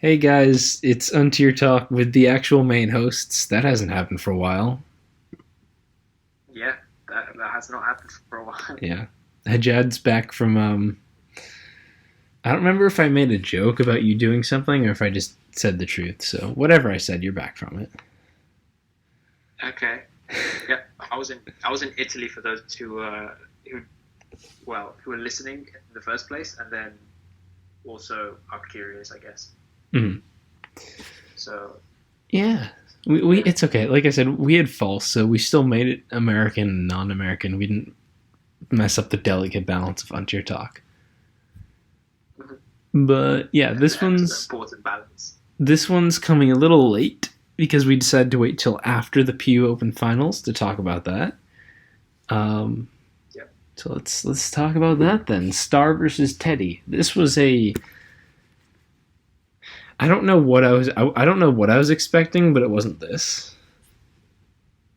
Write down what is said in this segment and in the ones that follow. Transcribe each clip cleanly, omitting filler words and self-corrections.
Hey guys, it's Untier Talk with the actual main hosts. That hasn't happened for a while. Yeah, that has not happened for a while. Yeah. Hajad's back from I don't remember if I made a joke about you doing something or if I just said the truth. So whatever I said, you're back from it. Okay. Yeah, I was in Italy for those who were listening in the first place, and then also are curious, I guess. Mm. So Yeah. We yeah. it's okay. Like I said, we had false, so we still made it American and non-American. We didn't mess up the delicate balance of Untier Talk. Mhm. But yeah, That's the important balance. this one's coming a little late because we decided to wait till after the PU Open Finals to talk about that. Um, Yeah. so let's talk about that then. Star versus Teddeh. This was a I don't know what I was expecting, but it wasn't this.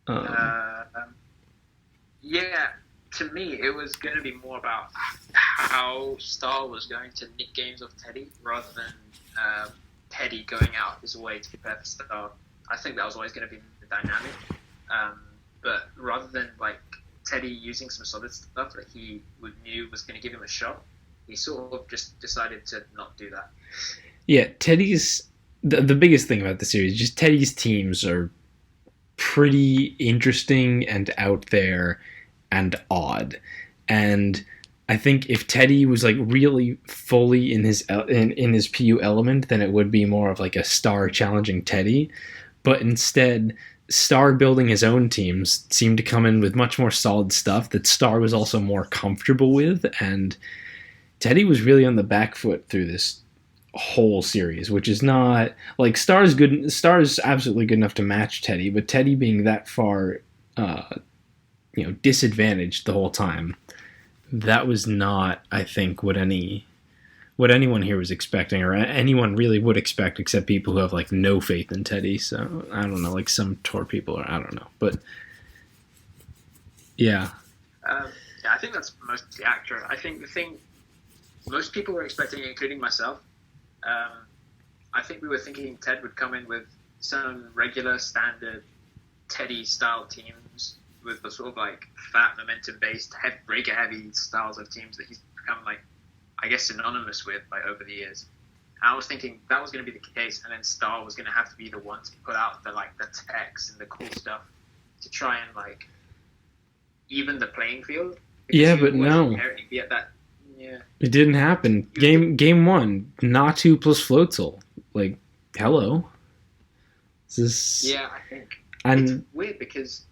Um, Um, yeah. To me, it was going to be more about how Star was going to nick games of Teddy rather than Teddy going out of his way to prepare for Star. I think that was always going to be the dynamic. Um, but rather than like Teddy using some solid stuff that knew was going to give him a shot, he sort of just decided to not do that. yeah, Teddeh's the biggest thing about the series. Just Teddeh's teams are pretty interesting and out there and odd. And I think if Teddeh was like really fully in his PU element, then it would be more of like a Star challenging Teddeh. But instead, Star building his own teams seemed to come in with much more solid stuff that Star was also more comfortable with, and Teddeh was really on the back foot through this whole series, which is not like Star's good. Star's absolutely good enough to match Teddeh, but Teddeh being that far, uh, disadvantaged the whole time, that was not, I think, what anyone here was expecting, or anyone really would expect, except people who have like no faith in Teddeh. So I don't know, like some tour people, or I don't know, but yeah, Yeah, I think that's mostly accurate. I think the thing most people were expecting, including myself, um, I think we were thinking Ted would come in with some regular standard Teddy style teams with the sort of like fat momentum based breaker heavy styles of teams that he's become like I guess synonymous with like over the years. And I was thinking that was going to be the case, and then Star was going to have to be the one to put out the techs and the cool stuff to try and like even the playing field because yeah, he would but always no, inherently be at that. Yeah, it didn't happen. he would, Game one, Natu plus Floatzel, like hello, this is yeah. I think it's and weird because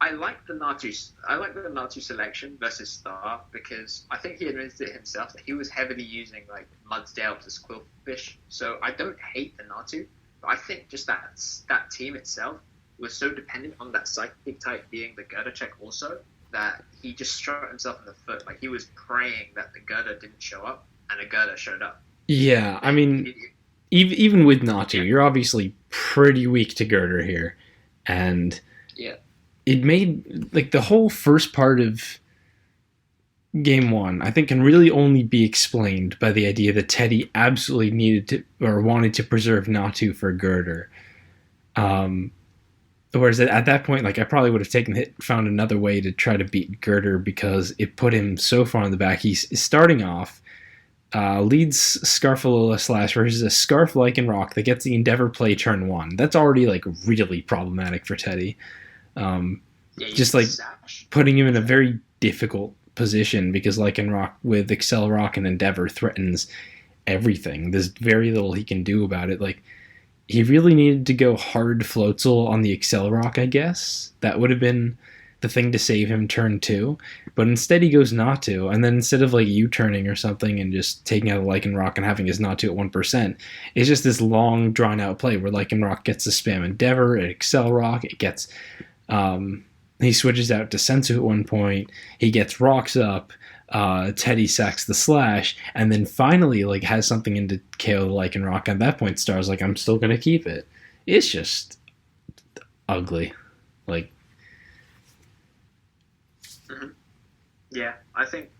I like the Natu selection versus Star because I think he admitted it himself that he was heavily using like Mudsdale as Quillfish. So I don't hate the Natu, but I think just that team itself was so dependent on that psychic type being the Gerda check also that he just shot himself in the foot. Like he was praying that the Gerda didn't show up and the Gerda showed up. yeah, I And mean, even with Natu, yeah, you're obviously pretty weak to Girder here, and yeah, it made like the whole first part of game one, I think, can really only be explained by the idea that Teddeh absolutely needed to or wanted to preserve Natu for Girder. Um, Whereas at that point, like I probably would have found another way to try to beat Girder because it put him so far in the back. He's starting off, leads Scarfalola slash versus a Scarf Lycanroc that gets the Endeavor play turn one. That's already like really problematic for Teddeh. Um, yeah. You just can like sash. putting him in a very difficult position because Lycanroc with Excel Rock and Endeavor threatens everything. There's very little he can do about it. Like he really needed to go hard Floatzel on the Excel Rock, I guess. That would have been the thing to save him turn two. But instead he goes not to, and then instead of like U-turning or something and just taking out a Lycanroc and having his not to at 1%, it's just this long drawn out play where Lycanroc gets to spam Endeavor, at Excel Rock, it gets um, he switches out to Sensu at one point. He gets rocks up. Teddeh sacks the slash, and then finally like has something into KO the Lycanroc. At that point, Star's like, I'm still gonna keep it. It's just ugly. Like, Mm-hmm. Yeah, I think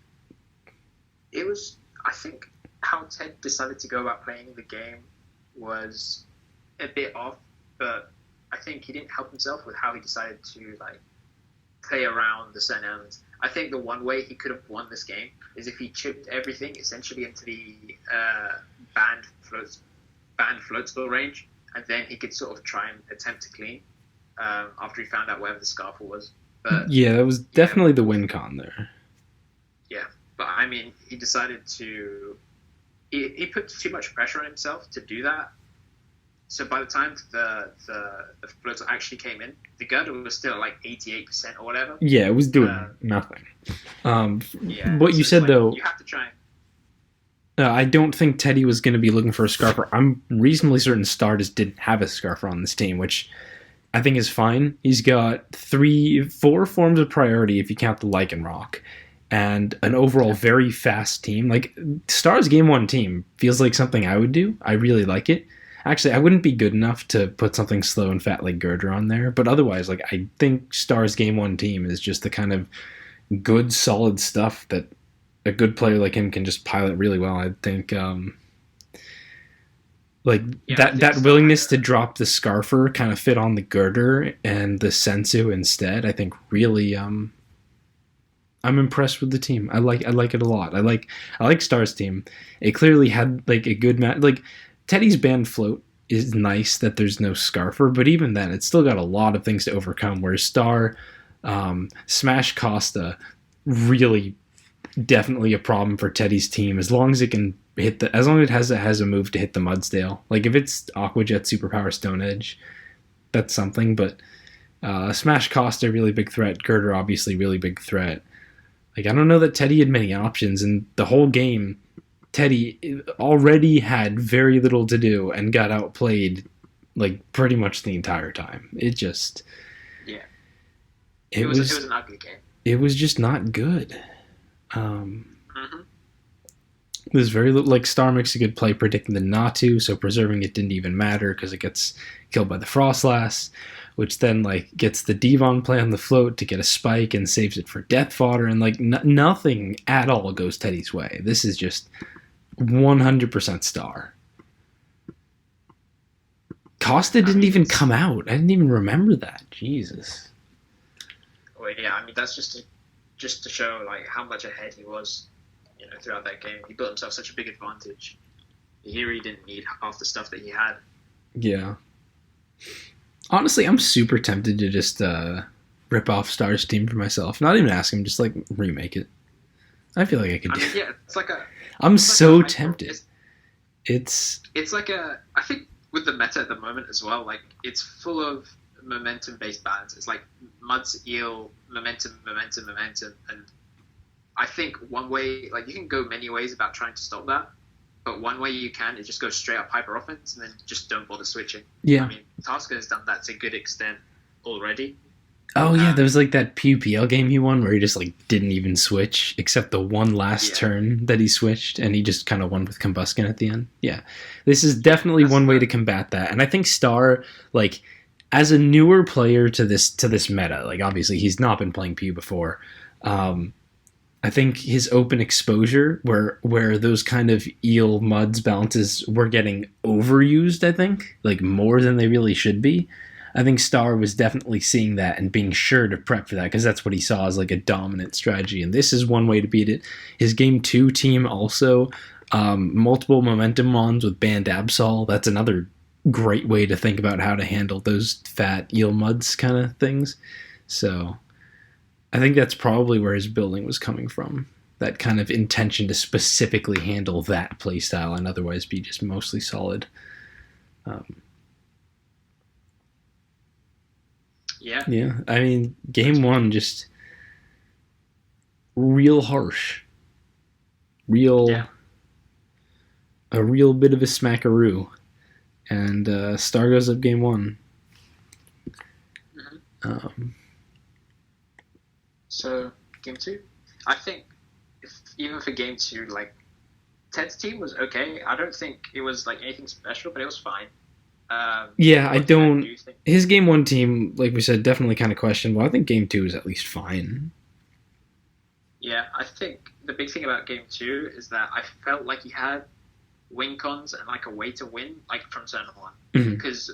it was. I think how Ted decided to go about playing the game was a bit off, but I think he didn't help himself with how he decided to like play around the certain elements. I think the one way he could have won this game is if he chipped everything essentially into the banned float spill range, and then he could sort of try and attempt to clean after he found out wherever the scarf was. But yeah, that was definitely the win con there. Yeah, but I mean, he decided to. He put too much pressure on himself to do that. So by the time the floats actually came in, the girder was still at like 88% or whatever. Yeah, it was doing nothing. What you said, like, though, you have to try. I don't think Teddeh was going to be looking for a scarfer. I'm reasonably certain Star just didn't have a scarfer on this team, which I think is fine. He's got 4 forms of priority if you count the Lycanroc, and an overall very fast team. Like, Star's Game 1 team feels like something I would do. I really like it. Actually, I wouldn't be good enough to put something slow and fat like Girder on there, but otherwise, like, I think Star's Game 1 team is just the kind of good, solid stuff that a good player like him can just pilot really well. I think, that willingness to drop the Scarfer kind of fit on the Girder and the Sensu instead. I think really, I'm impressed with the team. I like it a lot. I like Star's team. It clearly had like a good match. Like, Teddeh's banned float is nice that there's no Scarfer, but even then, it's still got a lot of things to overcome. Whereas Star, Smash Costa, really definitely a problem for Teddeh's team. As long as it can as long as it has a move to hit the Mudsdale. Like, if it's Aqua Jet, Superpower, Stone Edge, that's something. But Smash Costa, really big threat. Girder, obviously, really big threat. Like, I don't know that Teddeh had many options, and the whole game, Teddeh already had very little to do and got outplayed like pretty much the entire time. It just it was an ugly game. It was just not good. There's very little, like, Star makes a good play predicting the Natu, so preserving it didn't even matter because it gets killed by the Frostlass, which then like gets the Devon play on the float to get a spike and saves it for death fodder, and like nothing at all goes Teddeh's way. This is just 100% Star. Costa didn't even come out. I didn't even remember that. Jesus. Well, yeah, I mean, that's just to show like how much ahead he was, throughout that game. He built himself such a big advantage. Here he didn't need half the stuff that he had. Yeah. Honestly, I'm super tempted to just rip off Star's team for myself. Not even ask him, just like remake it. I feel like I could do it. Yeah, it's like a... I'm so tempted. It's like a... I think with the meta at the moment as well, like, it's full of momentum-based balance. It's like Muds, Eel, momentum, and I think one way... Like, you can go many ways about trying to stop that, but one way you can is just go straight up hyper offense and then just don't bother switching. Yeah. I mean, Tasker has done that to a good extent already. Oh, yeah, there was like that PUPL game he won where he just like didn't even switch except the one last turn that he switched, and he just kind of won with Combuskin at the end. Yeah. This is definitely one way to combat that. And I think Star, like, as a newer player to this meta, like, obviously he's not been playing PU before, I think his open exposure, where those kind of eel muds balances were getting overused, I think, like more than they really should be. I think Star was definitely seeing that and being sure to prep for that, because that's what he saw as like a dominant strategy. And this is one way to beat it. His Game 2 team also, multiple momentum mons with banned Absol. That's another great way to think about how to handle those fat eel muds kind of things. So I think that's probably where his building was coming from. That kind of intention to specifically handle that playstyle and otherwise be just mostly solid. Yeah. I mean, Game 1 just real harsh. A real bit of a smackaroo. And Star goes up Game 1. So, Game 2? I think, even for Game 2, like, Ted's team was okay. I don't think it was, like, anything special, but it was fine. I don't... His Game 1 team, like we said, definitely kind of questionable. I think Game 2 is at least fine. Yeah, I think the big thing about Game 2 is that I felt like he had win cons and like a way to win like from turn one. Mhm. Because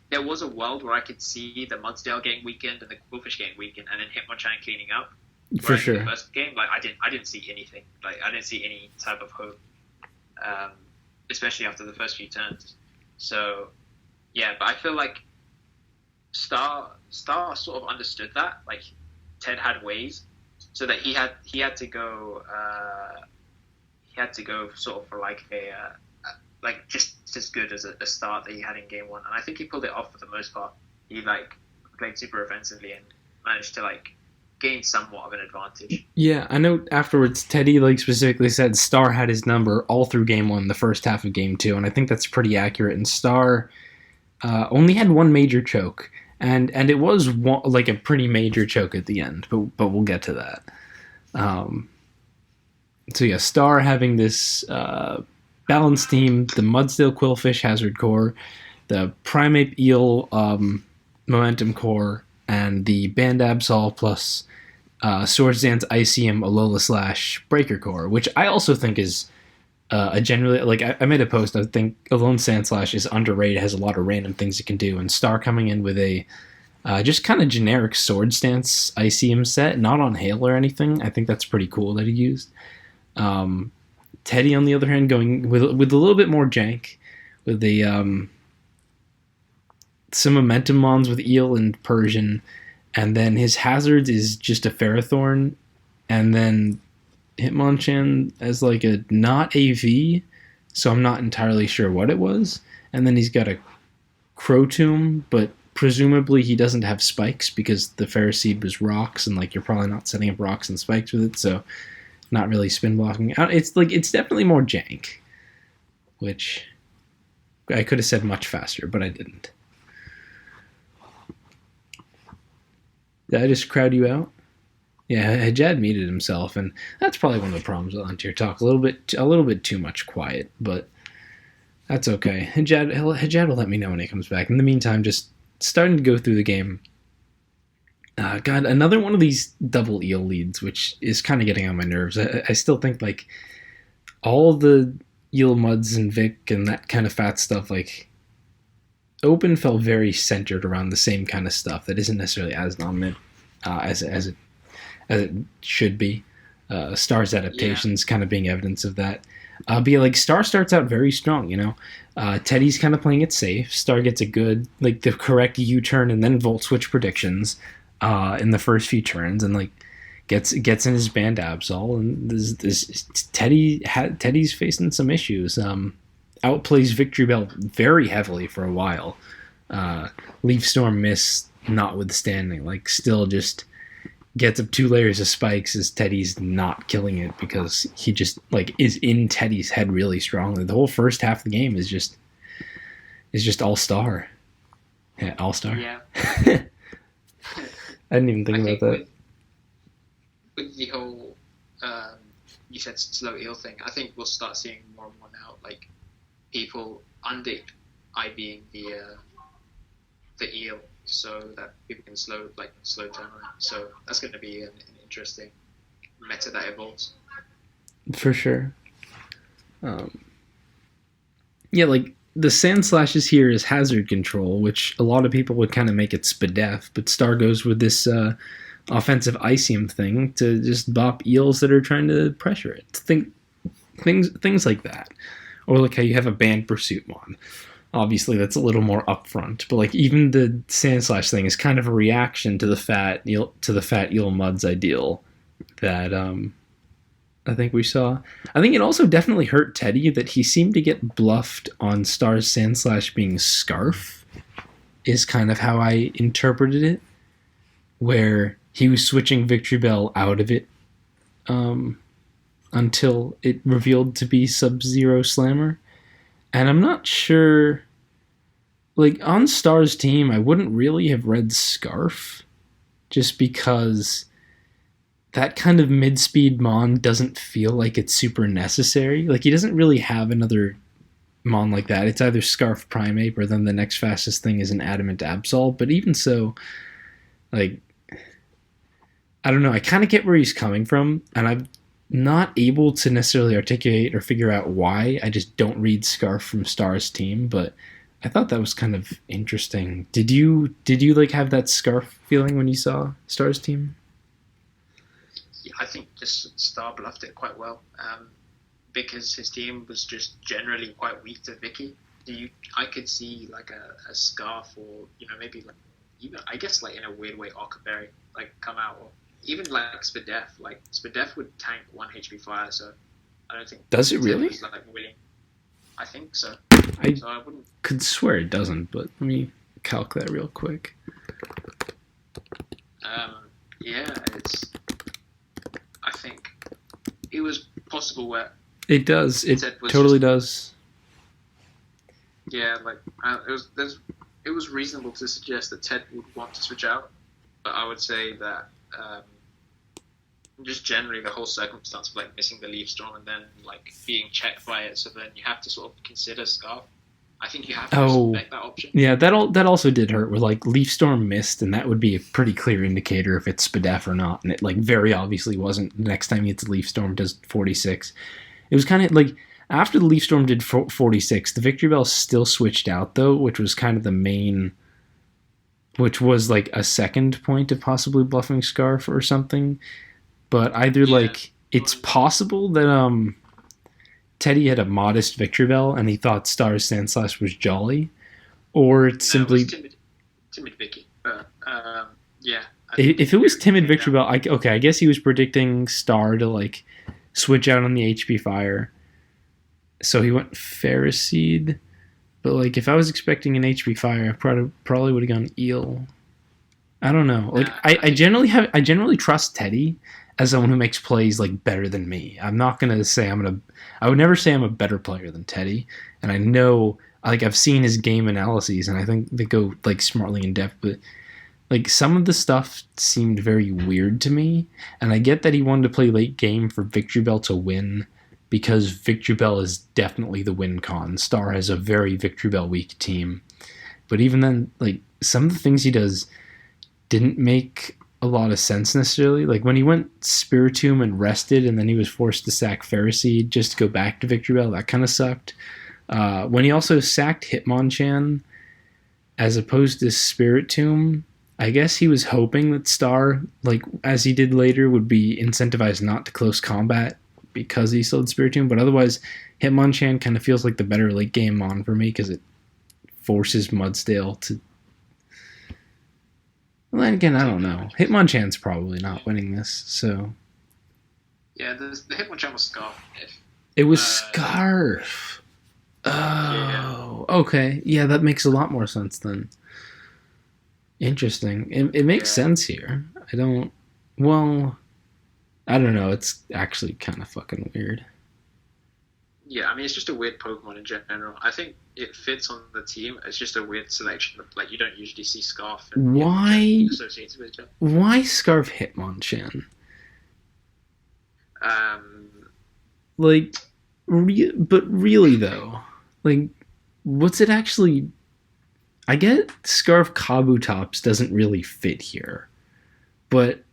there was a world where I could see the Mudsdale getting weakened and the Quillfish getting weakened, and then Hitmonchan cleaning up. For Whereas in sure. the first game, like I didn't see anything. Like I didn't see any type of hope, especially after the first few turns. So yeah, but I feel like Star sort of understood that. Like Ted had ways, so that he had to go sort of for like a like just as good as a start that he had in game one, and I think he pulled it off for the most part. He like played super offensively and managed to like gain somewhat of an advantage. Yeah, I know afterwards Teddeh like specifically said Star had his number all through game one, the first half of game two, and I think that's pretty accurate. And Star only had one major choke, and it was like a pretty major choke at the end, but we'll get to that. So yeah, Star having this balanced team, the Mudsdale Quillfish Hazard Core, the Primeape Eel Momentum Core, and the Band Absol plus Swords Dance Icium Alola Slash Breaker Core, which I also think is a generally, like I made a post, I think Alolan Sandslash is underrated, has a lot of random things it can do, and Star coming in with a just kind of generic Swords Dance Icium set, not on Hail or anything. I think that's pretty cool that he used. Teddeh, on the other hand, going with a little bit more jank, with the some momentum mons with Eel and Persian, and then his hazards is just a Ferrothorn, and then Hitmonchan as like a not AV, so I'm not entirely sure what it was, and then he's got a Crotomb, but presumably he doesn't have spikes because the Ferroseed was rocks, and like you're probably not setting up rocks and spikes with it, so not really spin blocking. It's like it's definitely more jank, which I could have said much faster, but I didn't. Did I just crowd you out? Yeah, Hajad muted himself, and that's probably one of the problems with Untier talk. A little bit too much quiet, but that's okay. Hajad will let me know when he comes back. In the meantime, just starting to go through the game. God, another one of these double Eel leads, which is kind of getting on my nerves. I still think like all the Eel Muds and Vic and that kind of fat stuff, like Open felt very centered around the same kind of stuff that isn't necessarily as dominant as it should be. Star's adaptations kind of being evidence of that. But yeah, like Star starts out very strong, you know. Teddeh's kind of playing it safe. Star gets a good, like the correct U-turn and then Volt Switch predictions in the first few turns, and like gets in his Band Absol, and this Teddeh's facing some issues. Outplays Victory Bell very heavily for a while. Leaf Storm miss notwithstanding, like still just gets up 2 layers of spikes as Teddeh's not killing it because he just like is in Teddeh's head really strongly. The whole first half of the game is just all Star. Yeah, all Star. Yeah. I didn't even think about that. With the whole you said slow eel thing, I think we'll start seeing more and more now, like people under IBing the eel so that people can slow turnaround. So that's going to be an interesting meta that evolves. For sure. Yeah, like the Sand Slashes here is hazard control, which a lot of people would kind of make it Spadef, but Star goes with this offensive Icium thing to just bop eels that are trying to pressure it. Things like that. Or like how you have a Band Pursuit Mon. Obviously, that's a little more upfront, but like even the Sand Slash thing is kind of a reaction to the fat eel Muds ideal that I think we saw. I think it also definitely hurt Teddeh that he seemed to get bluffed on Star's Sand Slash being Scarf, is kind of how I interpreted it, where he was switching Victory Bell out of it until it revealed to be Sub-Zero Slammer. And I'm not sure, like on Star's team, I wouldn't really have read Scarf just because that kind of mid-speed Mon doesn't feel like it's super necessary. Like he doesn't really have another Mon like that. It's either Scarf Primeape or then the next fastest thing is an Adamant Absol. But even so, like, I don't know. I kind of get where he's coming from, and not able to necessarily articulate or figure out why. I just don't read Scarf from Star's team, but I thought that was kind of interesting. Did you like have that Scarf feeling when you saw Star's team? Yeah, I think just Star bluffed it quite well, because his team was just generally quite weak to Vicky. I could see like a Scarf, or maybe like even I guess like in a weird way Ockerberry like come out, or even like SpD've. Like SpD've would tank 1 HP fire, so I don't think Does it really? was, like, willing. I think so. I So I wouldn't. could swear it doesn't, but let me calculate that real quick. Yeah, I think it was possible where It does. It Ted was totally just- does. yeah, like it was reasonable to suggest that Ted would want to switch out, but I would say that just generally the whole circumstance of like missing the Leaf Storm and then like being checked by it, so then you have to sort of consider Scarf. I think you have to respect that option. Yeah, that also did hurt. Where like Leaf Storm missed, and that would be a pretty clear indicator if it's SpD've or not. And it like very obviously wasn't. The next time it's Leaf Storm does 46. It was kind of like after the Leaf Storm did 46, the Victory Bell still switched out though, which was kind of the main, which was like a second point of possibly bluffing Scarf or something. But either like it's possible that Teddeh had a modest Victory Bell and he thought Star's Sandslash was jolly, or it's simply it was timid Vicky. But yeah. If it was timid Victory Bell, I guess he was predicting Star to like switch out on the HP fire, so he went Ferroseed. But like if I was expecting an HP fire, I probably would have gone Eel. I don't know. Like I generally trust Teddeh as someone who makes plays like better than me. I'm not gonna say I would never say I'm a better player than Teddeh. And I know like I've seen his game analyses and I think they go like smartly in depth, but like some of the stuff seemed very weird to me. And I get that he wanted to play late game for Victory Bell to win, because Victory Bell is definitely the win con. Star has a very Victory Bell weak team. But even then, like some of the things he does didn't make a lot of sense necessarily. Like when he went Spiritomb and rested and then he was forced to sack Ferroseed just to go back to Victory Bell, that kind of sucked. When he also sacked Hitmonchan as opposed to Spiritomb, I guess he was hoping that Star, like as he did later, would be incentivized not to close combat because he still had Spiritomb. But otherwise, Hitmonchan kind of feels like the better late game mon for me because it forces Mudsdale to. Well, then again, I don't know. Hitmonchan's probably not winning this, so. Yeah, the Hitmonchan was Scarf. It was Scarf. Oh, okay. Yeah, that makes a lot more sense then. Interesting. It makes sense here. I don't know. It's actually kind of fucking weird. Yeah, I mean, it's just a weird Pokemon in general. I think it fits on the team. It's just a weird selection. Like, you don't usually see Scarf and Why? associated with each other. Why Scarf Hitmonchan? Like, but really though, like, what's it actually? I get Scarf Kabutops doesn't really fit here, but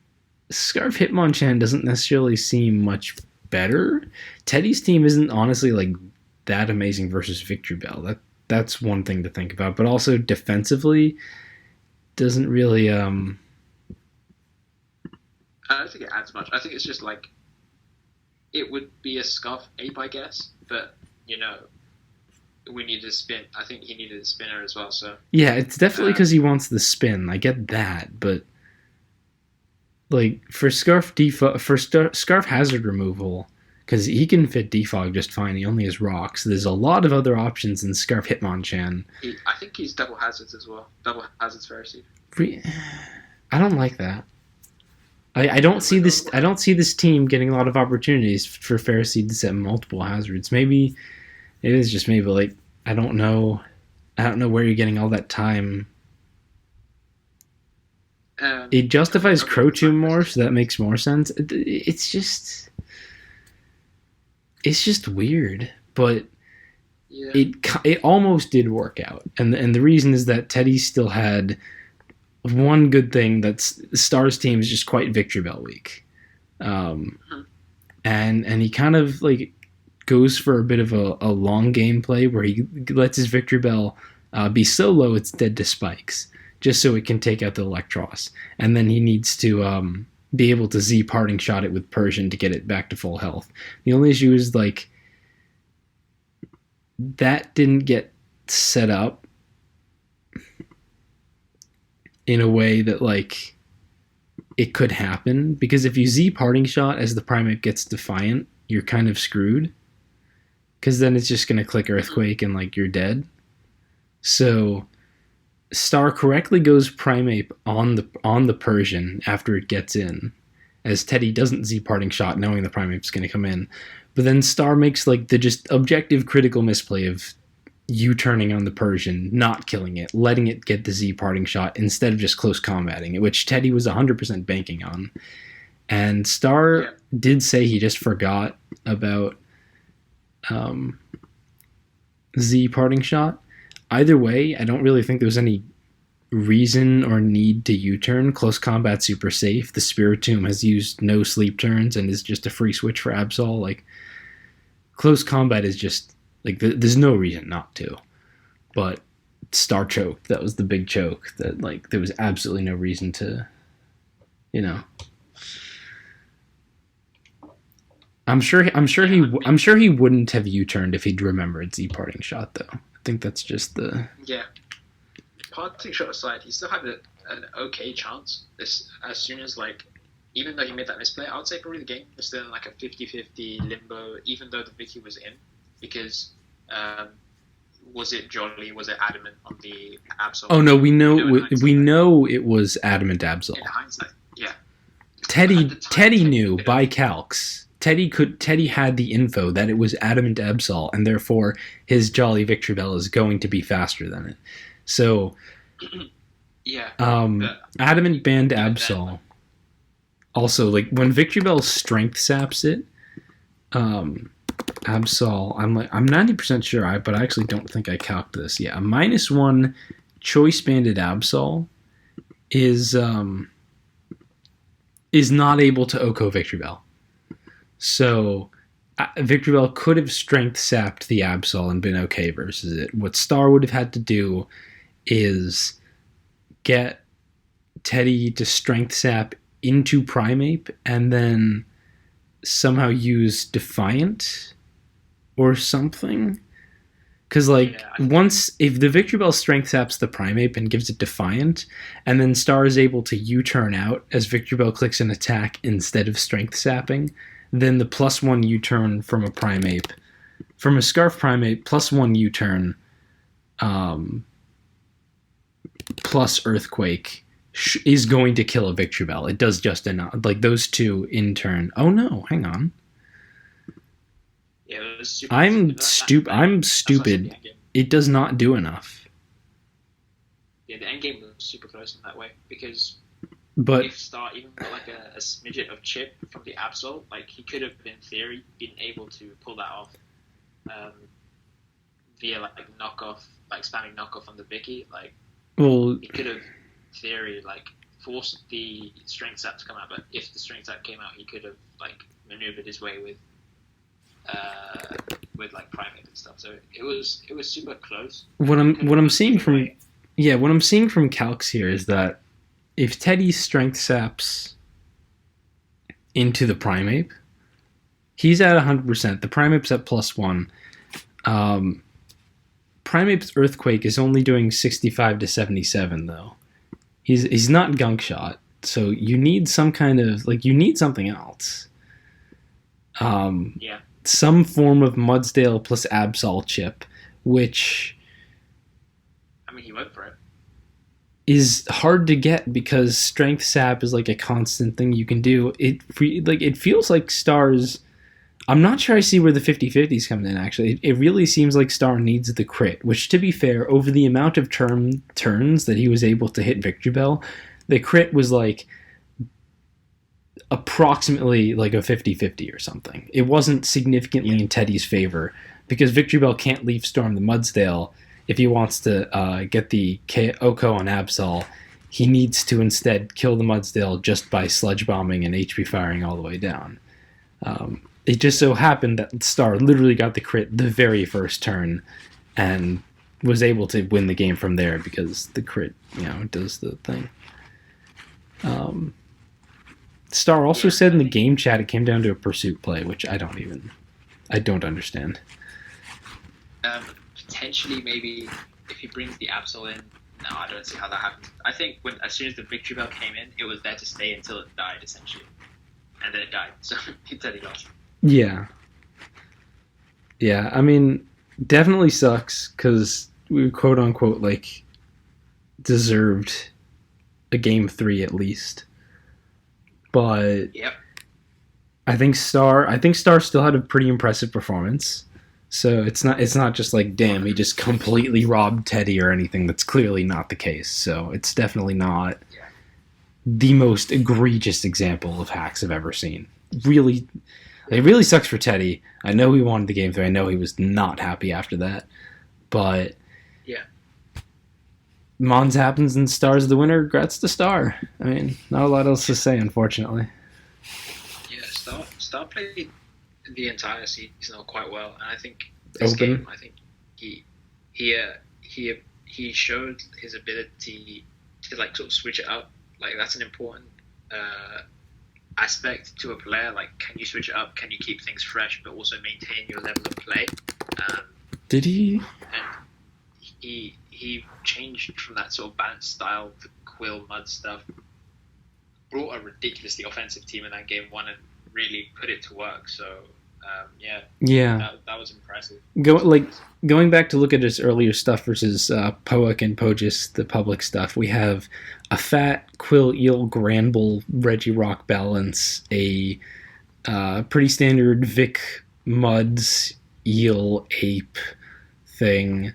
Scarf Hitmonchan doesn't necessarily seem much better. Teddeh's team isn't honestly like that amazing versus Victory Bell. That's one thing to think about, but also defensively doesn't really. I don't think it adds much. I think it's just like it would be a Scarf ape, I guess, but we needed a spin. I think he needed a spinner as well. So yeah, it's definitely because he wants the spin. I get that, but like for Scarf Scarf hazard removal, because he can fit Defog just fine. He only has rocks. There's a lot of other options in Scarf Hitmonchan. I think he's double hazards as well. Double hazards Ferroseed. I don't like that. I don't see this. I don't see this team getting a lot of opportunities for Ferroseed to set multiple hazards. Maybe it is just me, but like I don't know. I don't know where you're getting all that time. It justifies Crochum more, so that makes more sense. It's just weird, but it almost did work out, and the reason is that Teddeh still had one good thing. That's Star's team is just quite Victory Bell weak, and and he kind of like goes for a bit of a long game play where he lets his Victory Bell be so low it's dead to spikes, just so it can take out the Electros. And then he needs to be able to Z parting shot it with Persian to get it back to full health. The only issue is like that didn't get set up in a way that like it could happen, because if you Z parting shot as the Primeape gets Defiant, you're kind of screwed, because then it's just going to click Earthquake and like you're dead. So Star correctly goes Primeape on the Persian after it gets in, as Teddeh doesn't Z parting shot knowing the Primeape's going to come in. But then Star makes like the just objective critical misplay of U-turning on the Persian, not killing it, letting it get the Z parting shot instead of just close combating it, which Teddeh was 100% banking on. And Star did say he just forgot about Z parting shot. Either way, I don't really think there was any reason or need to U-turn. Close combat super safe. The Spiritomb has used no sleep turns and is just a free switch for Absol. Like, close combat is just like there's no reason not to. But Star choked. That was the big choke. That like there was absolutely no reason to, you know. I'm sure he wouldn't have U-turned if he'd remembered Z parting shot though. I think that's just the parting shot aside, he still had an okay chance. This as soon as like, even though he made that misplay, I would say probably the game was still in like a 50-50 limbo, even though the Vicky was in, because was it Jolly? Was it Adamant on the Absol? Oh no, we know it was Adamant Absol. In hindsight, yeah. Teddeh knew by calcs. Teddeh had the info that it was Adamant Absol, and therefore his Jolly Victory Bell is going to be faster than it. So, Adamant banned Absol. Also, like when Victory Bell strength saps it, Absol, I'm 90% sure, but I actually don't think I calced this. Yeah, a -1 choice banded Absol is not able to Oko Victory Bell. So Victory Bell could have strength sapped the Absol and been okay versus it. What Star would have had to do is get Teddeh to strength sap into Primeape and then somehow use Defiant or something. Because if the Victory Bell strength saps the Primeape and gives it Defiant, and then Star is able to U-turn out as Victory Bell clicks an attack instead of strength sapping, then the +1 U-turn from a Primeape, from a Scarf Primeape, +1 U-turn plus Earthquake is going to kill a Victory Bell. It does just enough. Like those two in turn. Oh no, hang on. Yeah, it was super I'm stupid. It does not do enough. Yeah, the end game was super close in that way, because if Star even got like a smidget of chip from the Absol, like he could have, in theory, been able to pull that off via like knockoff, like spamming knockoff on the Vicky. Like, he could have, in theory, like forced the strength sap to come out. But if the strength sap came out, he could have like maneuvered his way with like Primeape and stuff. So it was super close. What I'm seeing from calcs here is that if Teddeh strength saps into the Primeape, he's at 100%. The Primeape's at +1. Primeape's Earthquake is only doing 65 to 77 though. He's not Gunk Shot, so you need some kind of you need something else. Some form of Mudsdale plus Absol chip, which he went for it. Is hard to get because strength sap is like a constant thing you can do. It feels like Star's. I'm not sure I see where the 50-50s come in, actually. It really seems like Star needs the crit, which, to be fair, over the amount of turns that he was able to hit Victory Bell, the crit was like approximately like a 50-50 or something. It wasn't significantly in Teddeh's favor because Victory Bell can't leaf storm the Mudsdale. If he wants to get the Oko on Absol, he needs to instead kill the Mudsdale just by sludge bombing and HP firing all the way down. it just so happened that Star literally got the crit the very first turn and was able to win the game from there because the crit, does the thing. Star also said in the game chat it came down to a pursuit play, which I don't understand. Potentially, maybe if he brings the Absol in, no, I don't see how that happens. I think as soon as the victory bell came in, it was there to stay until it died, essentially. And then it died, so he said he lost. Yeah. Yeah, I mean, definitely sucks, because we quote-unquote, deserved a Game 3 at least. But yep. I think Star still had a pretty impressive performance. So it's not just damn, he just completely robbed Teddeh or anything. That's clearly not the case. So it's definitely not the most egregious example of hacks I've ever seen. Really, it really sucks for Teddeh. I know he wanted the Game 3. I know he was not happy after that. But Mons happens and Star's the winner. Congrats to Star. I mean, not a lot else to say, unfortunately. Yeah, Star played the entire season quite well, and I think this game, I think he showed his ability to sort of switch it up. That's an important aspect to a player. Can you switch it up? Can you keep things fresh, but also maintain your level of play? Did he? And he changed from that sort of balanced style to Quill Mud stuff. Brought a ridiculously offensive team in that game one and really put it to work. So that was impressive. Going back to look at his earlier stuff versus Poak and Pogis, the public stuff, we have a fat Quill Eel Granbull Regirock balance, a pretty standard Vic Muds Eel Ape thing.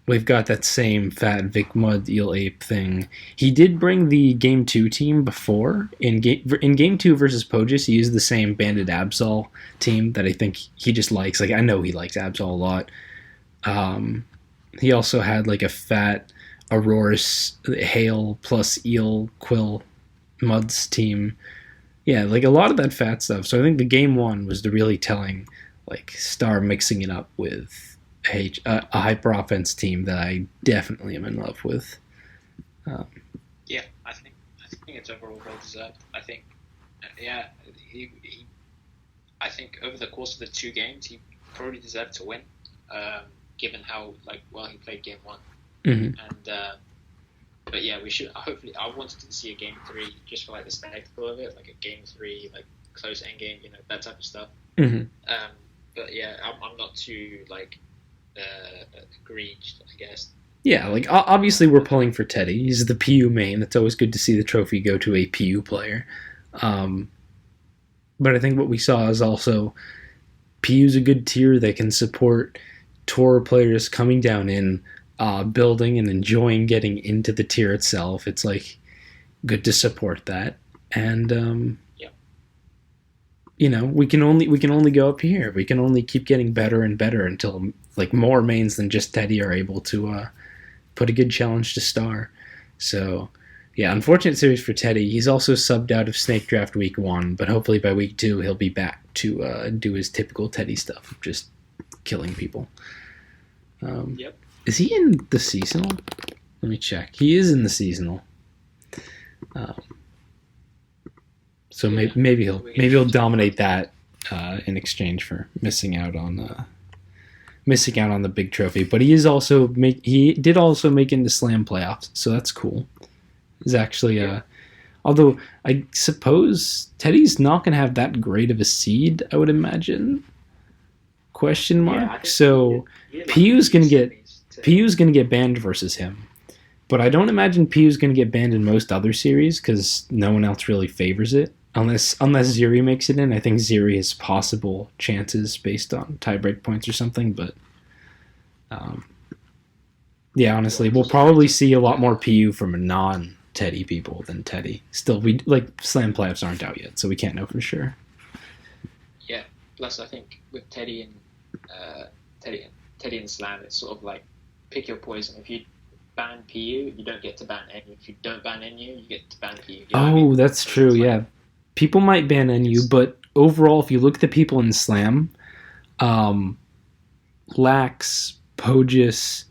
We've got that same fat Vic Mud Eel Ape thing. He did bring the Game 2 team before. In Game 2 versus Pogis, he used the same Bandit Absol team that I think he just likes. I know he likes Absol a lot. He also had a fat Aurorus Hail plus Eel Quill Muds team. Yeah, a lot of that fat stuff. So I think the Game 1 was the really telling, Star mixing it up with a hyper offense team that I definitely am in love with. I think it's overall well deserved. I think, I think over the course of the 2 games, he probably deserved to win, given how well he played Game 1. Mm-hmm. And but we should hopefully. I wanted to see a Game 3 just for the spectacle of it, a Game 3 close end game, that type of stuff. Mm-hmm. But I'm not too egregious, I guess. Yeah, obviously we're pulling for Teddeh. He's the PU main. It's always good to see the trophy go to a PU player. But I think what we saw is also PU's a good tier. They can support tour players coming down in, building and enjoying getting into the tier itself. It's good to support that. And we can only go up here. We can only keep getting better and better until more mains than just Teddeh are able to put a good challenge to Star. So unfortunate series for Teddeh. He's also subbed out of Snake Draft week 1, but hopefully by week 2 he'll be back to do his typical Teddeh stuff, just killing people. Is he in the seasonal? Let me check. He is in the seasonal. So maybe he'll dominate that in exchange for missing out on the big trophy. But he did also make into Slam playoffs, so that's cool. It's actually although I suppose Teddeh's not going to have that great of a seed, I would imagine. Question mark. So PU's going to get banned versus him. But I don't imagine PU's going to get banned in most other series because no one else really favors it. Unless Ziri makes it in. I think Ziri has possible chances based on tiebreak points or something. But honestly, we'll probably see a lot more PU from non-Teddeh people than Teddeh. Still, Slam playoffs aren't out yet, so we can't know for sure. Yeah. Plus, I think with Teddeh and Slam, it's sort of pick your poison. If you ban PU, you don't get to ban NU. If you don't ban NU, you get to ban PU. That's true. Yeah. People might ban NU, but overall, if you look at the people in Slam, Lax, Pogis,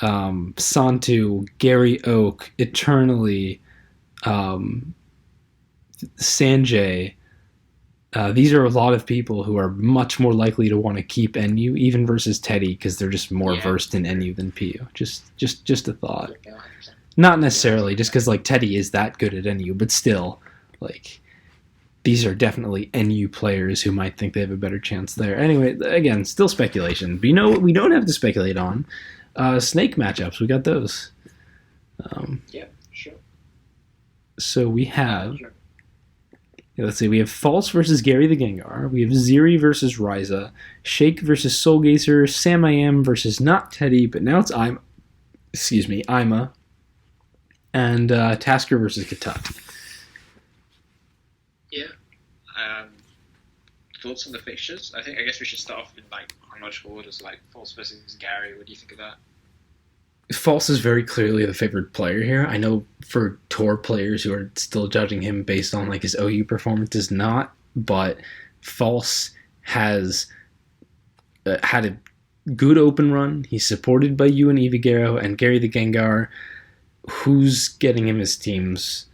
Santu, Gary Oak, Eternally, Sanjay. These are a lot of people who are much more likely to want to keep NU, even versus Teddeh, because they're just more versed in NU than PU. Just a thought. Not necessarily just because like Teddeh is that good at NU, but still, like these are definitely NU players who might think they have a better chance there. Anyway, again, still speculation. But you know what we don't have to speculate on? Snake matchups. We got those. Yeah, sure. So we have. Let's see, we have False versus Gary the Gengar. We have Ziri versus Ryza. Shake versus Soulgazer. Sam I Am versus not Teddeh, but now it's Ima. Ima. And Tasker versus Katat. Yeah. Thoughts on the fixtures? I guess we should start off in like chronological orders, like False versus Gary. What do you think of that? False is very clearly the favored player here. I know for tour players who are still judging him based on like his OU performance is not, but False has had a good open run. He's supported by you and Evigero and Gary the Gengar. Who's getting him his teams?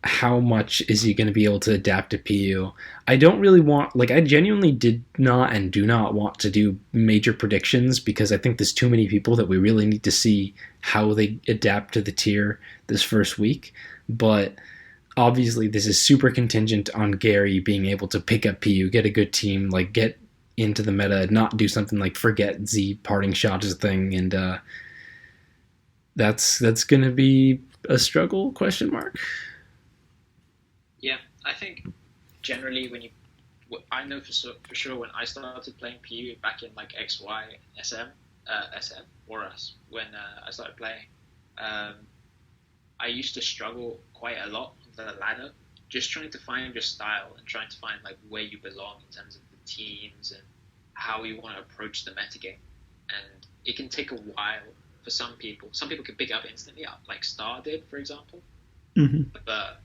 How much is he going to be able to adapt to PU? I don't really want, like, I genuinely did not and do not want to do major predictions because I think there's too many people that we really need to see how they adapt to the tier this first week. But obviously, this is super contingent on Gary being able to pick up PU, get a good team, like, get into the meta, not do something like forget Z parting shot is a thing, and that's going to be a struggle, question mark. Yeah, I think generally I know for sure when I started playing PU back in like XY, SM, or us, when I started playing, I used to struggle quite a lot on the ladder, just trying to find your style and trying to find like where you belong in terms of the teams and how you want to approach the metagame. And it can take a while for some people. Some people can pick up instantly, like Star did, for example. Mm-hmm. But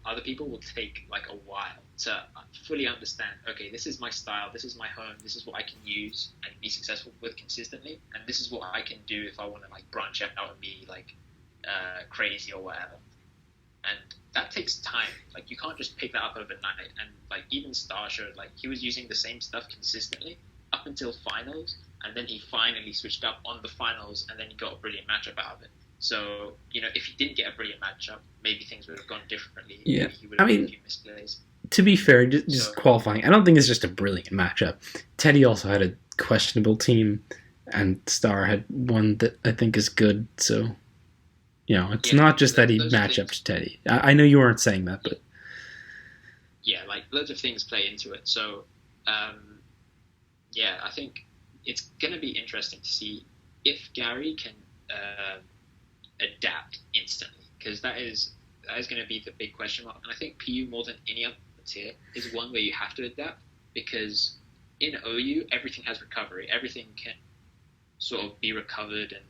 other people will take like a while to fully understand, okay, this is my style, this is my home, this is what I can use and be successful with consistently, and this is what I can do if I want to like branch out and be like crazy or whatever. And that takes time. Like, you can't just pick that up overnight. And like even Star showed, like, he was using the same stuff consistently up until finals, and then he finally switched up on the finals, and then he got a brilliant matchup out of it. So, you know, if he didn't get a brilliant matchup, maybe things would have gone differently. Yeah, maybe he would have made a few misplays. To be fair, just qualifying, I don't think it's just a brilliant matchup. Teddeh also had a questionable team, and Star had one that I think is good. So, you know, it's not just that he matched up to Teddeh. I know you weren't saying that, but yeah, like loads of things play into it. So, yeah, I think it's going to be interesting to see if Gary can adapt instantly, because that is going to be the big question mark. And I think PU, more than any other tier, is one where you have to adapt, because in OU everything has recovery, everything can sort of be recovered, and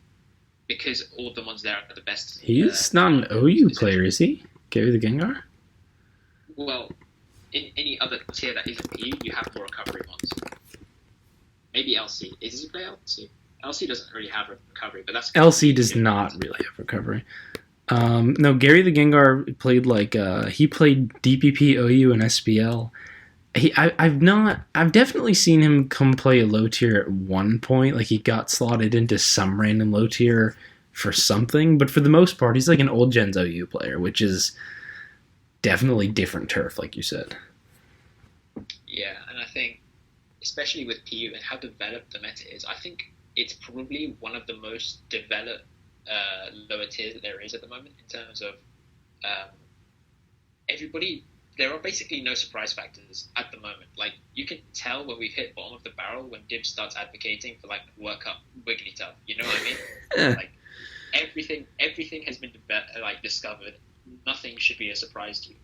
because all the ones there are the best. He's not an OU player, is he? Gary the Gengar? Well, in any other tier that isn't PU, you have more recovery ones. Maybe LC. Does he play LC? LC doesn't really have recovery, but that's... LC does not really have recovery. No, Gary the Gengar played like... he played DPP, OU, and SPL. I've definitely seen him come play a low tier at one point. Like, he got slotted into some random low tier for something, but for the most part, he's like an old Gen's OU player, which is definitely different turf, like you said. Yeah, and I think, especially with PU and how developed the meta is, I think it's probably one of the most developed lower tiers that there is at the moment in terms of everybody. There are basically no surprise factors at the moment. Like, you can tell when we've hit bottom of the barrel when Div starts advocating for like work up Wigglytuff. You know what I mean? Like, everything has been discovered. Nothing should be a surprise to you.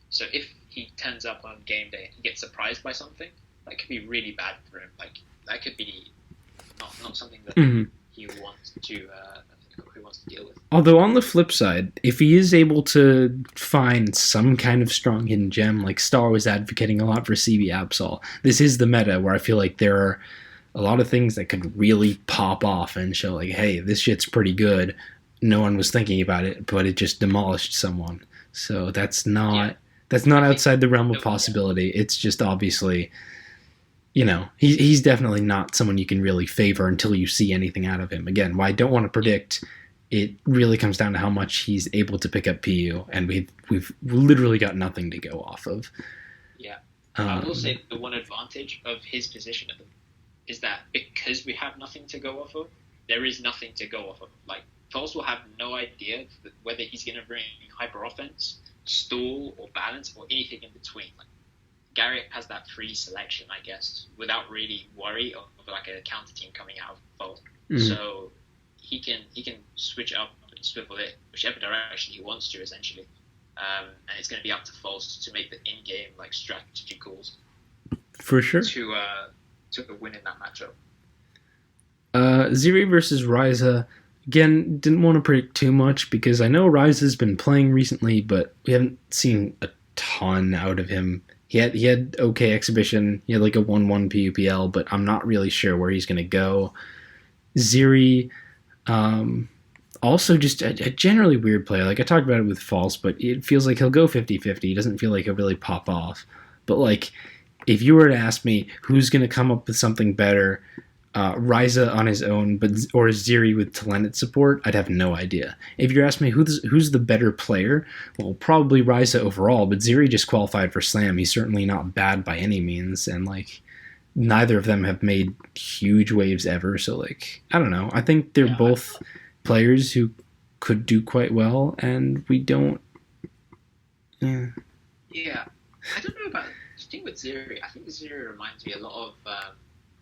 So if he turns up on game day and gets surprised by something, that could be really bad for him. Like, that could be not something that he wants to who wants to deal with. Although on the flip side, if he is able to find some kind of strong hidden gem, like Star was advocating a lot for CB Absol, this is the meta where I feel like there are a lot of things that could really pop off and show like, hey, this shit's pretty good. No one was thinking about it, but it just demolished someone. So that's not outside the realm of possibility. It's just obviously, he's definitely not someone you can really favor until you see anything out of him. Again, why I don't want to predict. It really comes down to how much he's able to pick up PU, and we've literally got nothing to go off of. Yeah, I will say the one advantage of his position is that because we have nothing to go off of, there is nothing to go off of. Like, Foles will have no idea whether he's going to bring hyper offense, stall, or balance, or anything in between. Like, Garrett has that free selection, I guess, without really worry of like a counter team coming out of Foles. Mm-hmm. So he can switch up and swivel it whichever direction he wants to, essentially. And it's going to be up to Foles to make the in-game like strategy calls. For sure. To win in that matchup. Ziri versus Ryza. Again, didn't want to predict too much because I know Ryza's been playing recently, but we haven't seen a ton out of him. He had okay exhibition. He had like a 1-1 PUPL, but I'm not really sure where he's going to go. Ziri, also just a generally weird player. Like I talked about it with False, but it feels like he'll go 50-50. He doesn't feel like he'll really pop off. But like, if you were to ask me who's going to come up with something better, Ryza on his own, or Ziri with talented support, I'd have no idea. If you're asking me who's the better player, well, probably Ryza overall, but Ziri just qualified for Slam. He's certainly not bad by any means, and like neither of them have made huge waves ever. So like, I don't know. I think they're both players who could do quite well, and we don't. Yeah, I don't know about the thing with Ziri. I think Ziri reminds me a lot of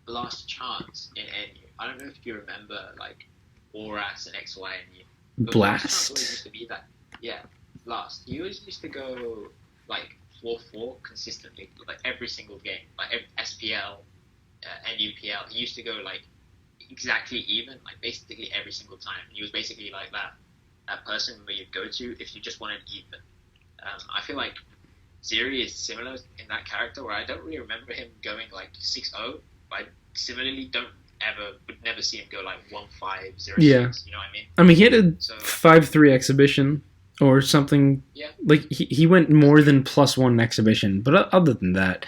Last Chance in NU. I don't know if you remember like Oras and XY NU. Blast. Last Chance always used to be that. Yeah, Last. He always used to go like 4-4 consistently, like every single game, like every SPL, NUPL. He used to go like exactly even, like basically every single time. He was basically like that person where you'd go to if you just wanted even. I feel like Ziri is similar in that character where I don't really remember him going like 6-0, but I similarly would never see him go like 1-5, 0-6, yeah. You know what I mean? I mean, he had a 5-3 exhibition or something. Yeah. Like, he went more than +1 exhibition, but other than that,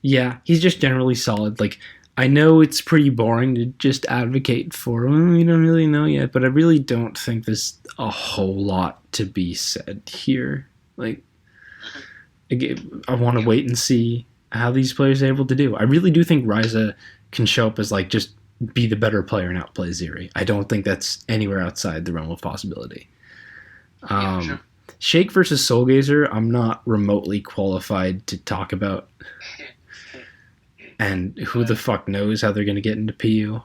yeah, he's just generally solid. Like, I know it's pretty boring to just advocate for, we don't really know yet, but I really don't think there's a whole lot to be said here. Like, I want to wait and see how these players are able to do. I really do think Ryza can show up as like just be the better player and outplay Ziri. I don't think that's anywhere outside the realm of possibility. Sure. Shake versus Soulgazer, I'm not remotely qualified to talk about. And who the fuck knows how they're going to get into PU.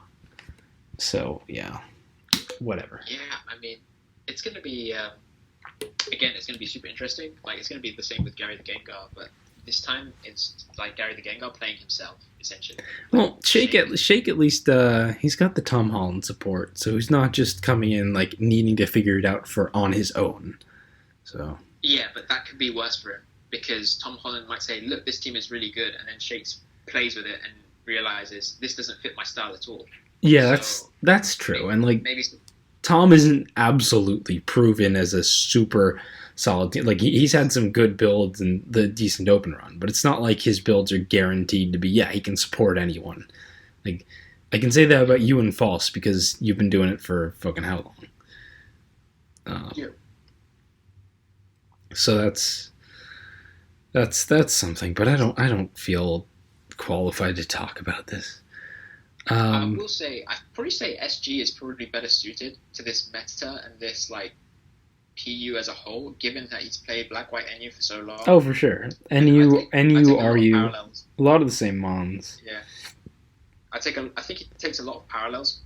So, yeah. Whatever. Yeah, I mean, it's going to be, again, it's going to be super interesting. Like, it's going to be the same with Gary the Gengar, but this time it's like Gary the Gengar playing himself, essentially. Well, Shake at least, he's got the Tom Holland support, so he's not just coming in, like, needing to figure it out on his own. So. Yeah, but that could be worse for him, because Tom Holland might say, look, this team is really good, and then Shake's plays with it and realizes this doesn't fit my style at all. Yeah, that's true. And like Tom isn't absolutely proven as a super solid team. Like he's had some good builds and the decent open run, but it's not like his builds are guaranteed to be. Yeah, he can support anyone. Like I can say that about you and False because you've been doing it for fucking how long? Yeah. So that's something, but I don't feel qualified to talk about this. I will say, I'd probably say SG is probably better suited to this meta and this like PU as a whole, given that he's played Black White NU for so long. Oh, for sure. NU RU, a lot of the same mons. Yeah, I think it takes a lot of parallels.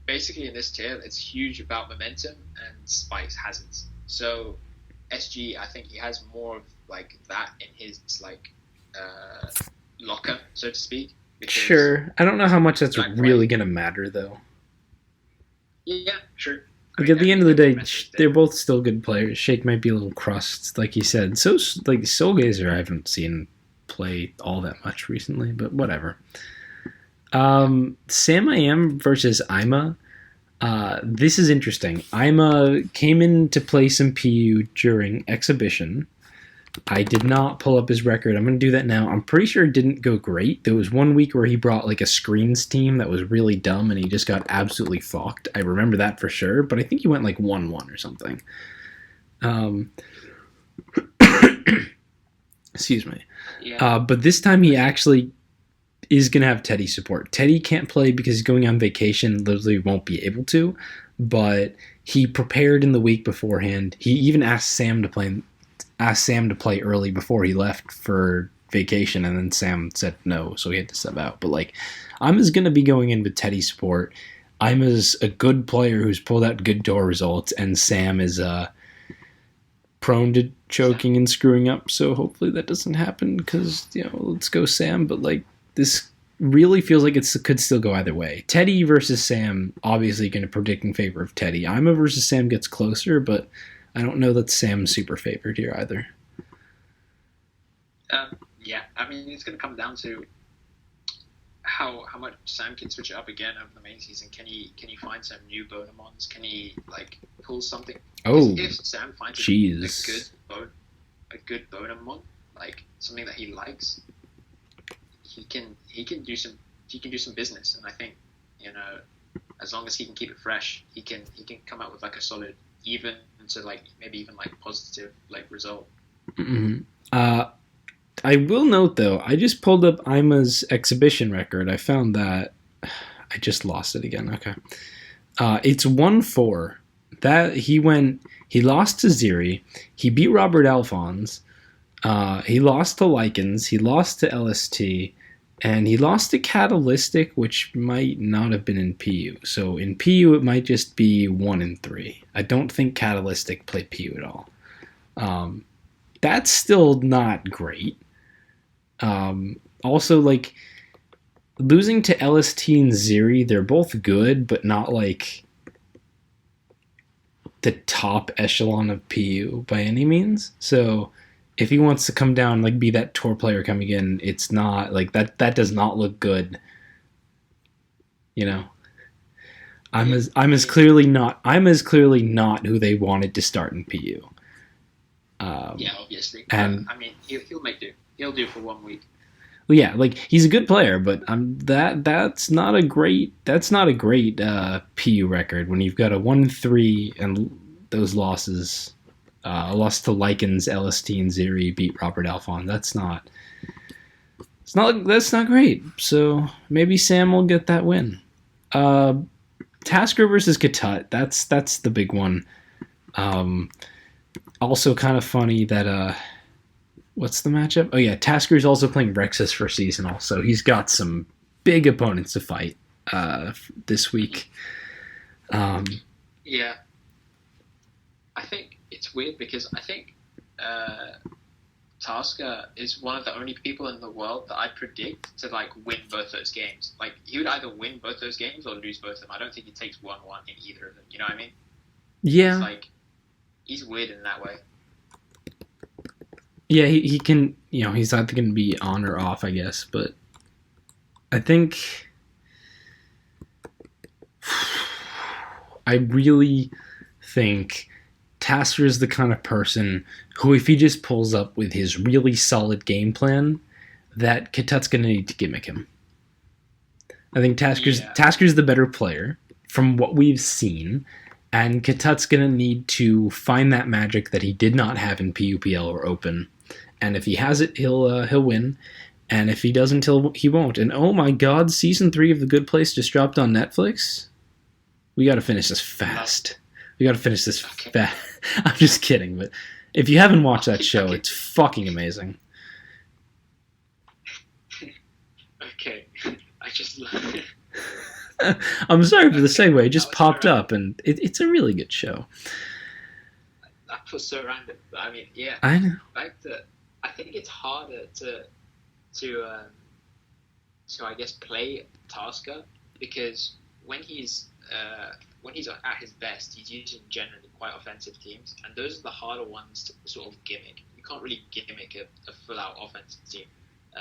Basically, in this tier, it's huge about momentum and spikes hazards. So SG, I think he has more of like that in his like locker, so to speak. Sure. I don't know how much that's really going to matter, though. Yeah, sure. Like at the end of the day, they're both still good players. Shake might be a little crushed, like you said. So like Soulgazer, I haven't seen play all that much recently, but whatever. Sam I Am versus Ima. This is interesting. Ima came in to play some PU during exhibition. I did not pull up his record. I'm going to do that now. I'm pretty sure it didn't go great. There was one week where he brought like a screens team that was really dumb and he just got absolutely fucked. I remember that for sure, but I think he went like 1-1 or something. Excuse me. Yeah. But this time he actually is going to have Teddeh support. Teddeh can't play because he's going on vacation, literally won't be able to, but he prepared in the week beforehand. He even asked Sam to play early before he left for vacation, and then Sam said no, so he had to sub out. But like, Ima's going to be going in with Teddeh support. Ima's a good player who's pulled out good door results, and Sam is prone to choking and screwing up, so hopefully that doesn't happen because, let's go Sam. But like, this really feels like it could still go either way. Teddeh versus Sam, obviously going to predict in favor of Teddeh. Ima versus Sam gets closer, but I don't know that Sam's super favored here either. Yeah, I mean, it's going to come down to how much Sam can switch it up again over the main season. Can he find some new Bonamons? Can he like pull something? Oh, if Sam finds a good Bonamon, like something that he likes, he can do some business. And I think as long as he can keep it fresh, he can come out with like a solid even to like maybe even like positive like result. Mm-hmm. I will note though, I just pulled up Ima's exhibition record. I found that I just lost it again. Okay, it's 1-4. That he lost to Ziri. He beat Robert Alphonse. He lost to Lycans. He lost to LST. And he lost to Catalytic, which might not have been in PU. So in PU, it might just be 1-3. I don't think Catalytic played PU at all. That's still not great. Also, like, losing to LST and Ziri, they're both good, but not like the top echelon of PU by any means. So if he wants to come down, like be that tour player coming in, it's not like that. That does not look good. I'm as clearly not who they wanted to start in PU. Yeah, obviously. And I mean, he'll make do. He'll do for 1 week. Well, yeah, like he's a good player, but that's not a great PU record when you've got a 1-3 and those losses. Lost to Lycans, LST, and Ziri, beat Robert Alphonse. That's not great. So maybe Sam will get that win. Tasker versus Katut. That's the big one. Also kind of funny that what's the matchup? Oh yeah, Tasker's also playing Rexus for seasonal, so he's got some big opponents to fight this week. Yeah, I think it's weird because I think Tasker is one of the only people in the world that I predict to like win both those games. Like he would either win both those games or lose both of them. I don't think he takes 1-1 in either of them. You know what I mean? Yeah. It's like he's weird in that way. Yeah, he can. He's either going to be on or off, I guess. But I think I really think Tasker is the kind of person who, if he just pulls up with his really solid game plan, that Katut's going to need to gimmick him. I think Tasker's the better player from what we've seen, and Katut's going to need to find that magic that he did not have in PUPL or Open. And if he has it, he'll win. And if he doesn't, he won't. And oh my God, season 3 of The Good Place just dropped on Netflix. We got to finish this fast. Fast. I'm just kidding, but if you haven't watched that show, it's fucking amazing. Okay, I just love it. I'm sorry for the segue. It just popped up, and it's a really good show. That was so random. I mean, yeah. I know. I think it's harder to I guess play Tasker because when he's at his best, he's using generally quite offensive teams, and those are the harder ones to sort of gimmick. You can't really gimmick a full-out offensive team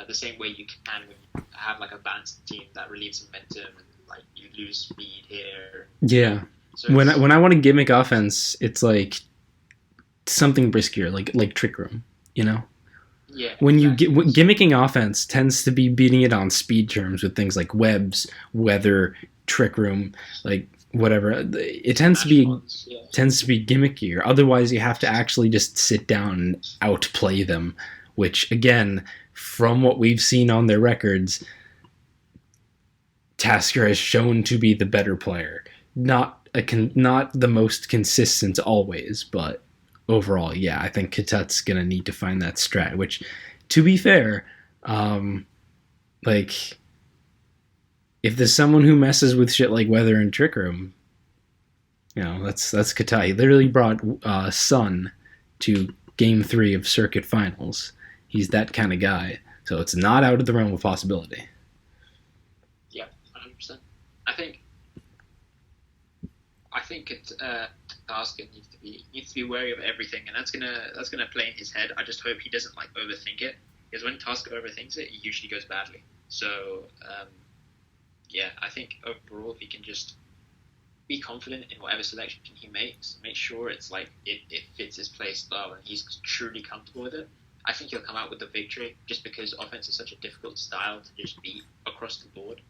the same way you can when you have like a balanced team that relieves momentum and like you lose speed here. Yeah. So when I want to gimmick offense, it's like something briskier, like Trick Room, you know? Yeah. When exactly. Gimmicking offense tends to be beating it on speed terms with things like webs, weather, Trick Room, like whatever. It tends to be gimmickier. Otherwise, you have to actually just sit down and outplay them, which again, from what we've seen on their records, Tasker has shown to be the better player. Not the most consistent always, but overall, yeah, I think Katet's gonna need to find that strat. Which, to be fair, like if there's someone who messes with shit like weather and Trick Room, you know, that's Katet. He literally brought Sun to Game 3 of Circuit Finals. He's that kind of guy, so it's not out of the realm of possibility. Yeah, 100%. I think Tasker needs to be wary of everything, and that's gonna play in his head. I just hope he doesn't like overthink it, because when Tasker overthinks it usually goes badly. So yeah, I think overall if he can just be confident in whatever selection he makes, make sure it's like it fits his play style and he's truly comfortable with it, I think he'll come out with the victory, just because offense is such a difficult style to just beat across the board.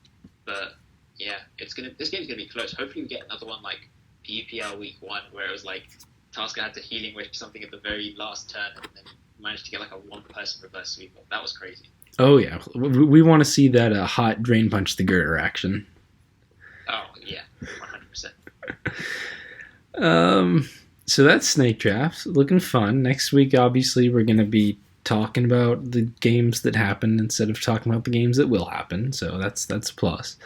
But yeah, this game's gonna be close. Hopefully we get another one like PPL Week 1 where it was like Tasker had to healing wish something at the very last turn and then managed to get like a one-person reverse sweeper. That was crazy. Oh yeah, we want to see that hot drain punch the girder action. Oh yeah, 100%. So that's Snake Draft. Looking fun. Next week, obviously, we're going to be talking about the games that happened instead of talking about the games that will happen. So that's a plus.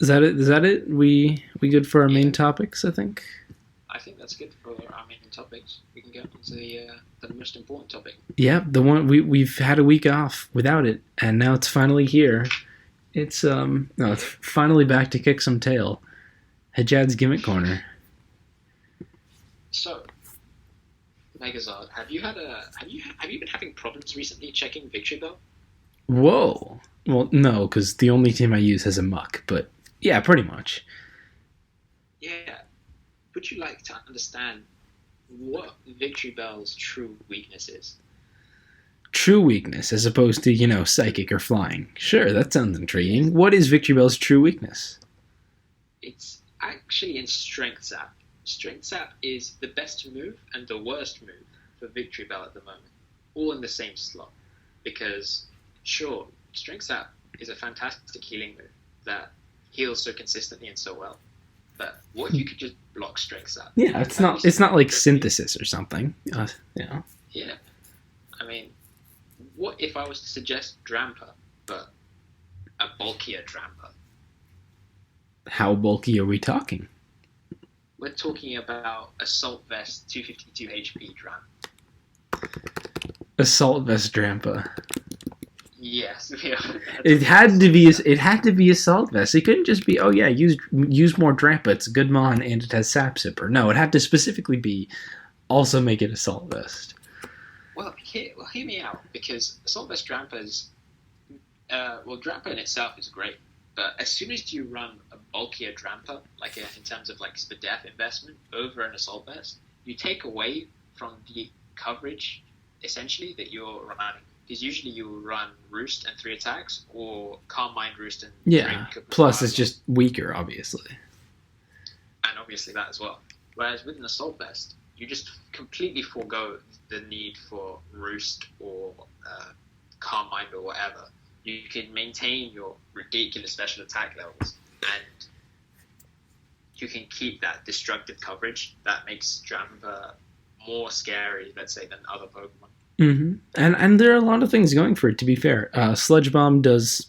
Is that it? Is that it? We good for our main topics, I think? I think that's good for our main topics. We can get into the most important topic. Yeah, the one we've had a week off without it, and now it's finally here. It's it's finally back to kick some tail. Hajjad's Gimmick Corner. So, Megazard, have you been having problems recently checking Victory Bell? Whoa. Well, no, because the only team I use has a muck, but yeah, pretty much. Yeah. Would you like to understand what Victory Bell's true weakness is? True weakness, as opposed to, psychic or flying. Sure, that sounds intriguing. What is Victory Bell's true weakness? It's actually in Strength Zap. Strength Zap is the best move and the worst move for Victory Bell at the moment, all in the same slot. Because, sure, Strength Zap is a fantastic healing move that heals so consistently and so well. But what if you could just block Strength Zap? Yeah, it's not like Synthesis or something. Yeah. I mean, what if I was to suggest Dramper, but a bulkier Dramper? How bulky are we talking? We're talking about Assault Vest 252 HP Dram. Assault Vest Drampa. Yes, yeah. It had to be Assault Vest. It couldn't just be, use more Drampa. It's a good mon and it has Sap Sipper. No, it had to specifically be also make it Assault Vest. Well, hear me out, because Assault Vest Drampa is Drampa in itself is great. But as soon as you run a bulkier Drampa, like in terms of like SPDEF investment over an Assault Vest, you take away from the coverage essentially that you're running. Because usually you will run Roost and 3 attacks, or Calm Mind Roost and Plus it's just weaker, obviously. And obviously that as well. Whereas with an Assault Vest, you just completely forego the need for Roost or Calm Mind or whatever. You can maintain your ridiculous special attack levels, and you can keep that destructive coverage that makes Drampa more scary, let's say, than other Pokemon. Mm-hmm. And there are a lot of things going for it, to be fair. Sludge Bomb does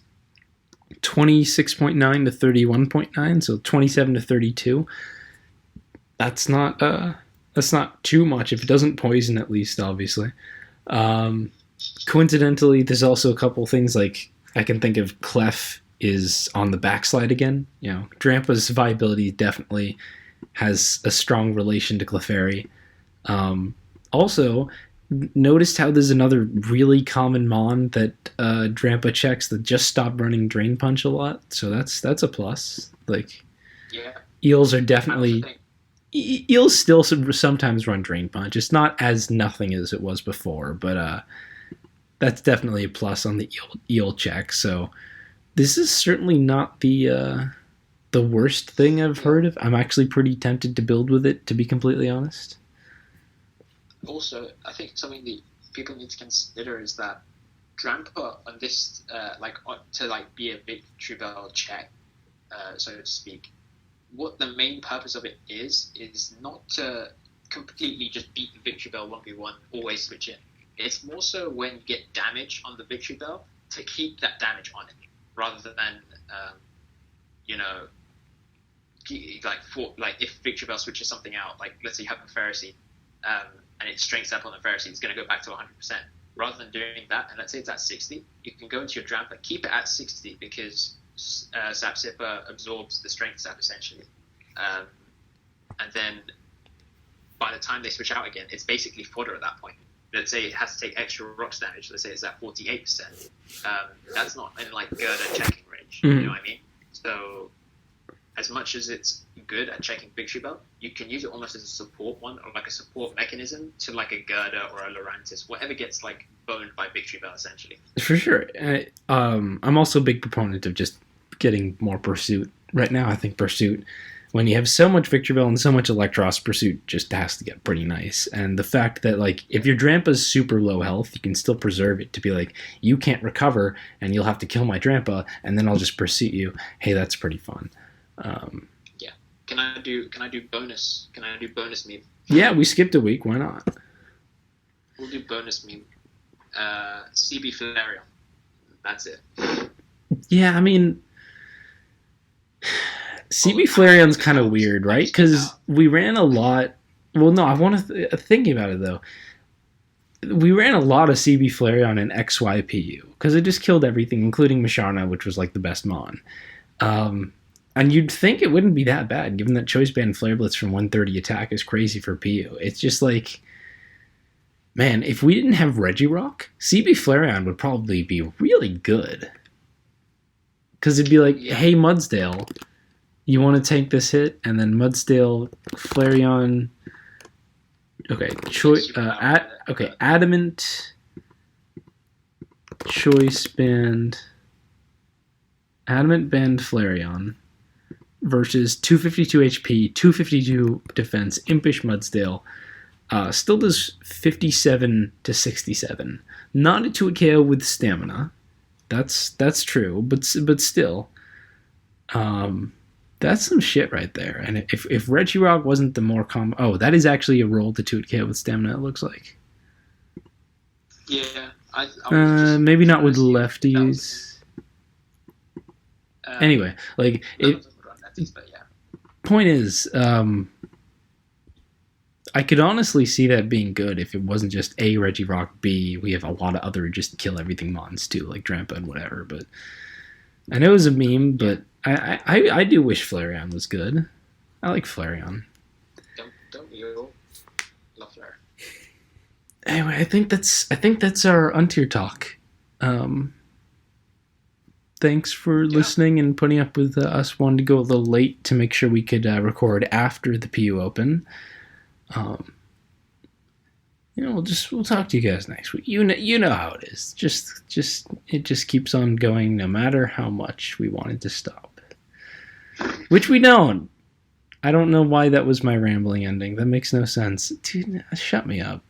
26.9 to 31.9, so 27 to 32. That's not too much if it doesn't poison, at least, obviously. Coincidentally, there's also a couple things like I can think of Clef is on the backslide again. You know, Drampa's viability definitely has a strong relation to Clefairy. Also, noticed how there's another really common mon that Drampa checks that just stopped running Drain Punch a lot. So that's a plus. Like, Yeah. Eels are definitely... Eels still sometimes run Drain Punch. It's not as nothing as it was before, but that's definitely a plus on the eel check. So this is certainly not the worst thing I've heard of. I'm actually pretty tempted to build with it, to be completely honest. Also, I think something that people need to consider is that Drampa on this, to be a Victory Bell check, so to speak, what the main purpose of it is not to completely just beat the Victory Bell 1v1, always switch in. It's more so when you get damage on the Victory Bell, to keep that damage on it, rather than, if Victory Bell switches something out, like let's say you have a Pharisee, and it strengths up on the Pharisee, it's going to go back to 100%. Rather than doing that, and let's say it's at 60, you can go into your Drampa, keep it at 60, because Sap Sipper absorbs the strength sap essentially, and then by the time they switch out again, it's basically fodder at that point. Let's say it has to take extra rocks damage. Let's say it's at 48%. That's not in Girder checking range. You know what I mean? So as much as it's good at checking Victory Bell, you can use it almost as a support one, or a support mechanism to a Girder or a Lurantis, whatever gets boned by Victory Bell essentially. For sure. I'm also a big proponent of just getting more Pursuit. Right now I think Pursuit, when you have so much Victory Bell and so much Electros, Pursuit just has to get pretty nice. And the fact that if your Drampa's super low health, you can still preserve it to be you can't recover and you'll have to kill my Drampa and then I'll just Pursuit you. Hey, that's pretty fun. Yeah. Can I do bonus meme? Yeah, we skipped a week. Why not? We'll do bonus meme. CB Flareon. That's it. Yeah, I mean, CB Flareon's kind of weird, right? Because we ran a lot. Well, no, I want to thinking about it though. We ran a lot of CB Flareon in XYPU because it just killed everything, including Masharna, which was the best mon. And you'd think it wouldn't be that bad, given that Choice Band Flare Blitz from 130 attack is crazy for PU. It's just man, if we didn't have Regirock, CB Flareon would probably be really good. Because it'd be hey, Mudsdale, you want to take this hit? And then Mudsdale, Flareon... Okay, Adamant, Choice Band... Adamant Band Flareon versus 252 HP, 252 defense, Impish Mudsdale. Still does 57 to 67. Not a 2-hit KO with stamina. That's true, but still, that's some shit right there. And if Regirock wasn't the more common, that is actually a roll to 2-hit KO with stamina. It looks like. Yeah, maybe not with lefties. Anyway, point is, I could honestly see that being good if it wasn't just A, Regirock, B, we have a lot of other just kill everything mons too, like Drampa and whatever, but I know it was a meme, but I do wish Flareon was good. I like Flareon. Don't you love Flare? Anyway, I think that's our Untier talk. Thanks for listening and putting up with us wanting to go a little late to make sure we could record after the PU Open. We'll talk to you guys next week. You know how it is. It just keeps on going no matter how much we wanted to stop. Which we don't. I don't know why that was my rambling ending. That makes no sense. Dude, shut me up.